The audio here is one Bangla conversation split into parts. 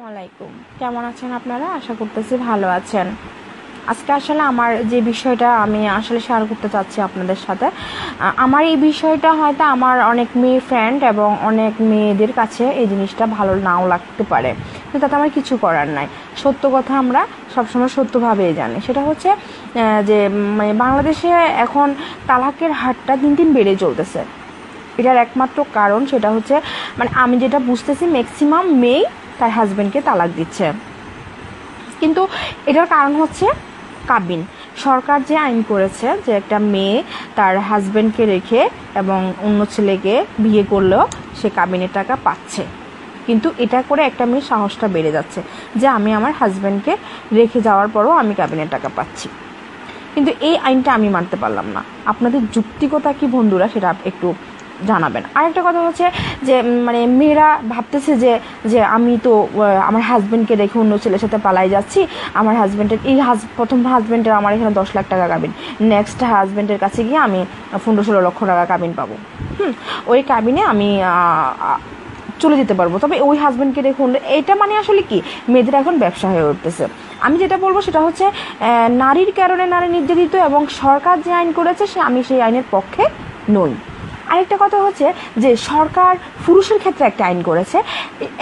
আসসালামাইকুম, কেমন আছেন আপনারা? আশা করতেছি ভালো আছেন। আজকে আসলে আমার যে বিষয়টা আমি আসলে শেয়ার করতে চাচ্ছি আপনাদের সাথে, আমার এই বিষয়টা হয়তো আমার অনেক মেয়ে ফ্রেন্ড এবং অনেক মেয়েদের কাছে এই জিনিসটা ভালো নাও লাগতে পারে, কিন্তু তাতে আমার কিছু করার নাই। সত্য কথা আমরা সবসময় সত্যভাবেই জানি। সেটা হচ্ছে যে মানে বাংলাদেশে এখন তালাকের হারটা দিন দিন বেড়ে চলতেছে। এটার একমাত্র কারণ সেটা হচ্ছে মানে আমি যেটা বুঝতেছি ম্যাক্সিমাম মেয়ে তার হাজব্যান্ডকে তালাক দিচ্ছে, কিন্তু এটার কারণ হচ্ছে কাবিন। সরকার যে আইন করেছে যে একটা মেয়ে তার হাজব্যান্ডকে রেখে এবং অন্য ছেলেকে বিয়ে করলেও সে কাবিনের টাকা পাচ্ছে, কিন্তু এটা করে একটা মেয়ের সাহসটা বেড়ে যাচ্ছে যে আমি আমার হাজব্যান্ডকে রেখে যাওয়ার পরও আমি কাবিনের টাকা পাচ্ছি। কিন্তু এই আইনটা আমি মানতে পারলাম না। আপনাদের যুক্তিকতা কি বন্ধুরা, সেটা একটু জানাবেন। আরেকটা কথা হচ্ছে যে মানে মেয়েরা ভাবতেছে যে যে আমি তো আমার হাজব্যান্ডকে রেখে অন্য ছেলের সাথে পালাই যাচ্ছি, আমার হাজব্যান্ডের প্রথম হাজব্যান্ডের আমার এখানে 10 লাখ টাকা কাবিন, নেক্সট হাজব্যান্ডের কাছে গিয়ে আমি 15-16 লক্ষ টাকা কাবিন পাবো। ওই কাবিনে আমি চলে যেতে পারবো, তবে ওই হাজব্যান্ডকে রেখে অন্য, এটা মানে আসলে কি মেয়েদের এখন ব্যবসা হয়ে উঠতেছে। আমি যেটা বলবো সেটা হচ্ছে নারীর কারণে নারী নির্যাতিত, এবং সরকার যে আইন করেছে আমি সেই আইনের পক্ষে নই। আরেকটা কথা হচ্ছে যে সরকার পুরুষের ক্ষেত্রে একটা আইন করেছে,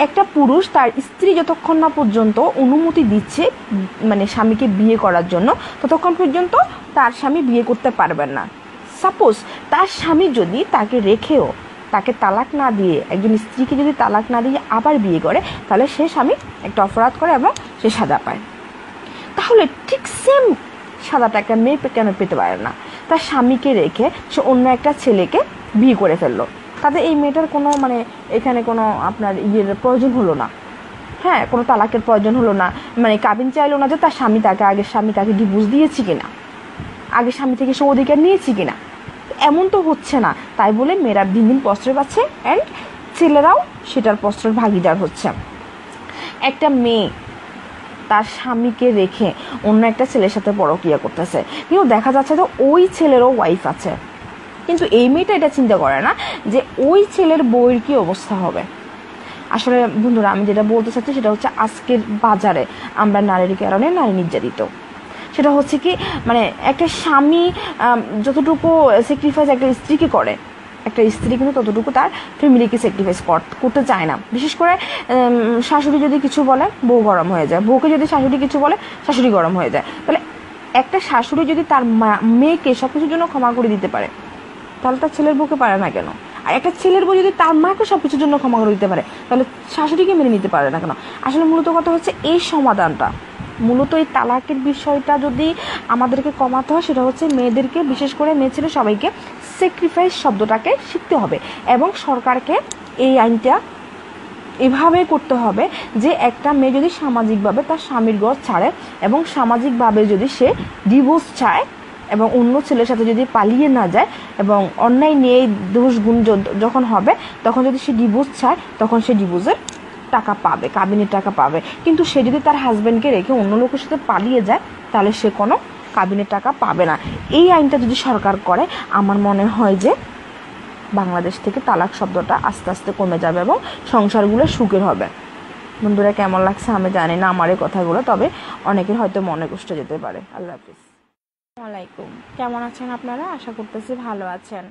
একটা পুরুষ তার স্ত্রী যতক্ষণ না পর্যন্ত অনুমতি দিচ্ছে মানে স্বামীকে বিয়ে করার জন্য, ততক্ষণ পর্যন্ত তার স্বামী বিয়ে করতে পারবেন না। সাপোজ তার স্বামী যদি তাকে রেখেও তাকে তালাক না দিয়ে, একজন স্ত্রীকে যদি তালাক না দিয়ে আবার বিয়ে করে, তাহলে সে স্বামী একটা অপরাধ করে এবং সে সাজা পায়। তাহলে ঠিক সেম সাদাটা একটা মেয়ে কেন পেতে পারে না? তার স্বামীকে রেখে সে অন্য একটা ছেলেকে বিয়ে করে ফেললো, তাতে এই মেয়েটার কোনো মানে এখানে কোনো আপনার প্রয়োজন হলো না। হ্যাঁ, কোনো তালাকের প্রয়োজন হলো না, মানে কাবিন চাইলো না যে তার আগের স্বামী তাকে ডিভোর্স দিয়েছি কিনা, আগের স্বামী থেকে সে অধিকার নিয়েছি কিনা। এমন তো হচ্ছে না, তাই বলে মেয়েরা দিন দিন প্রশ্রয় পাচ্ছে অ্যান্ড ছেলেরাও সেটার প্রশ্রয়ের ভাগিদার হচ্ছে। একটা মেয়ে তার স্বামীকে রেখে অন্য একটা ছেলের সাথে পরকীয়া করতেছে, কিন্তু দেখা যাচ্ছে যে ওই ছেলেরও ওয়াইফ আছে, কিন্তু এই মেয়েটা এটা চিন্তা করে না যে ওই ছেলের বউয়ের কি অবস্থা হবে। আসলে বন্ধুরা, আমি যেটা বলতে চাচ্ছি সেটা হচ্ছে আজকের বাজারে আমরা নারীর কারণে নারী নির্যাতিত। সেটা হচ্ছে কি মানে একটা স্বামী যতটুকু স্যাক্রিফাইস একটা স্ত্রীকে করে, একটা স্ত্রী কিন্তু ততটুকু তার ফ্যামিলিকে স্যাক্রিফাইস করতে চায় না। বিশেষ করে শাশুড়ি যদি কিছু বলে বউ গরম হয়ে যায়, বউকে যদি শাশুড়ি কিছু বলে শাশুড়ি গরম হয়ে যায়। তাহলে একটা শাশুড়ি যদি তার মেয়েকে সব কিছুর জন্য ক্ষমা করে দিতে পারে, তাহলে তার ছেলের বউকে পারে না কেন? আর একটা ছেলের বউ যদি তার মাকে সব কিছুর জন্য ক্ষমা করে দিতে পারে, তাহলে শাশুড়িকে মেনে নিতে পারে না কেন? আসলে মূলত কথা হচ্ছে এই সমাধানটা, মূলত এই তালাকের বিষয়টা যদি আমাদেরকে কমাতে হয়, সেটা হচ্ছে মেয়েদেরকে, বিশেষ করে মেয়ে ছেলে সবাইকে স্যাক্রিফাইস শব্দটাকে শিখতে হবে, এবং সরকারকে এই আইনটা এভাবে করতে হবে যে একটা মেয়ে যদি সামাজিকভাবে তার স্বামীর ঘর ছাড়ে এবং সামাজিকভাবে যদি সে ডিভোর্স চায় এবং অন্য ছেলের সাথে যদি পালিয়ে না যায় এবং অন্যায় নিয়ে দোষ গুণ যখন হবে তখন যদি সে ডিভোর্স চায়, তখন সে ডিভোর্সের টাকা পাবে, কাবিনের টাকা পাবে। কিন্তু সে যদি তার হাজব্যান্ডকে রেখে অন্য লোকের সাথে পালিয়ে যায়, তাহলে সে কোনো কাবিনের টাকা পাবে না। এই আইনটা যদি সরকার করে, আমার মনে হয় যে বাংলাদেশ থেকে তালাক শব্দটা আস্তে আস্তে কমে যাবে এবং সংসারগুলো সুখের হবে। বন্ধুরা, কেমন লাগছে আমি জানি না আমার এই কথাগুলো, তবে অনেকের হয়তো মনে কষ্ট যেতে পারে। আল্লাহ হাফিজ। আসসালামাইকুম, কেমন আছেন আপনারা? আশা করতেছি ভালো আছেন।